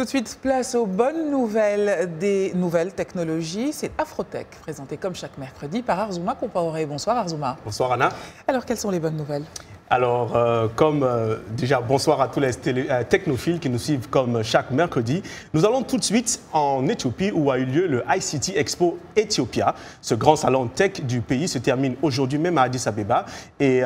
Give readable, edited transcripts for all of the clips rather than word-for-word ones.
Tout de suite, place aux bonnes nouvelles des nouvelles technologies. C'est Afrotech, présenté comme chaque mercredi par Arzouma Compaoré. Bonsoir Arzouma. Bonsoir Anna. Alors, quelles sont les bonnes nouvelles? Alors, déjà, bonsoir à tous les technophiles qui nous suivent comme chaque mercredi. Nous allons tout de suite en Éthiopie où a eu lieu le ICT Expo Ethiopia. Ce grand salon tech du pays se termine aujourd'hui même à Addis Abeba. Et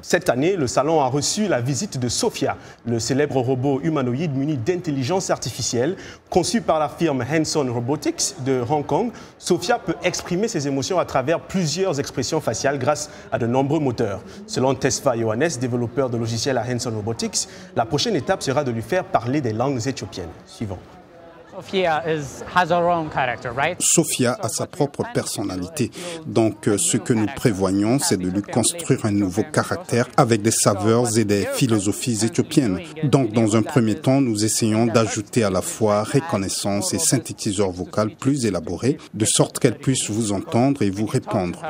cette année, le salon a reçu la visite de Sophia, le célèbre robot humanoïde muni d'intelligence artificielle. Conçu par la firme Hanson Robotics de Hong Kong, Sophia peut exprimer ses émotions à travers plusieurs expressions faciales grâce à de nombreux moteurs. Selon Tesfa Yohannes, développeur de logiciels à Hanson Robotics, la prochaine étape sera de lui faire parler des langues éthiopiennes. Suivant. Sophia a sa propre personnalité. Donc, ce que nous prévoyons, c'est de lui construire un nouveau caractère avec des saveurs et des philosophies éthiopiennes. Donc, dans un premier temps, nous essayons d'ajouter à la fois reconnaissance et synthétiseur vocal plus élaborés, de sorte qu'elle puisse vous entendre et vous répondre.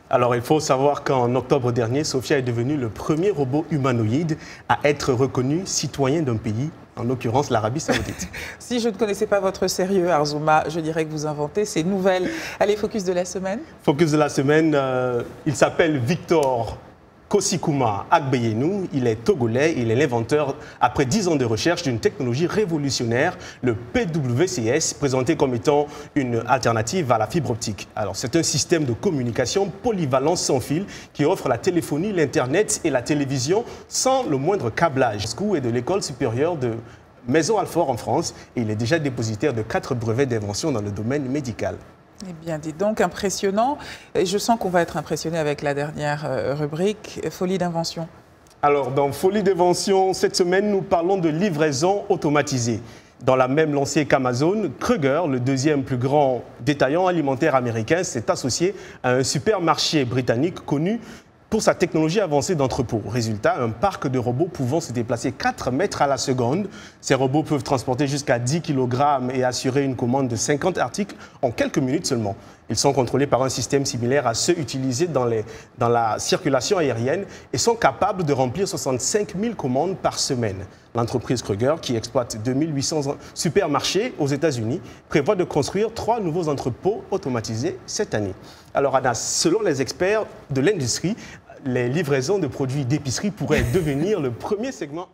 Alors, il faut savoir qu'en octobre dernier, Sophia est devenue le premier robot humanoïde à être reconnu citoyen d'un pays, en l'occurrence l'Arabie Saoudite. Si je ne connaissais pas votre sérieux, Arzouma, je dirais que vous inventez ces nouvelles. Allez, focus de la semaine. Focus de la semaine, il s'appelle Victor Kosikuma Agbeyenou, il est togolais, il est l'inventeur, après 10 ans de recherche, d'une technologie révolutionnaire, le PWCS, présenté comme étant une alternative à la fibre optique. Alors, c'est un système de communication polyvalent sans fil qui offre la téléphonie, l'Internet et la télévision sans le moindre câblage. Moscou est de l'école supérieure de Maison Alfort en France et il est déjà dépositaire de 4 brevets d'invention dans le domaine médical. Eh bien, dis donc, impressionnant. Et je sens qu'on va être impressionné avec la dernière rubrique, Folie d'invention. Alors, dans Folie d'invention, cette semaine, nous parlons de livraison automatisée. Dans la même lancée qu'Amazon, Kroger, le deuxième plus grand détaillant alimentaire américain, s'est associé à un supermarché britannique connu pour sa technologie avancée d'entrepôt. Résultat, un parc de robots pouvant se déplacer 4 mètres à la seconde. Ces robots peuvent transporter jusqu'à 10 kg et assurer une commande de 50 articles en quelques minutes seulement. Ils sont contrôlés par un système similaire à ceux utilisés dans la circulation aérienne et sont capables de remplir 65 000 commandes par semaine. L'entreprise Kroger, qui exploite 2800 supermarchés aux États-Unis, prévoit de construire 3 nouveaux entrepôts automatisés cette année. Alors, Anna, selon les experts de l'industrie, les livraisons de produits d'épicerie pourraient devenir le premier segment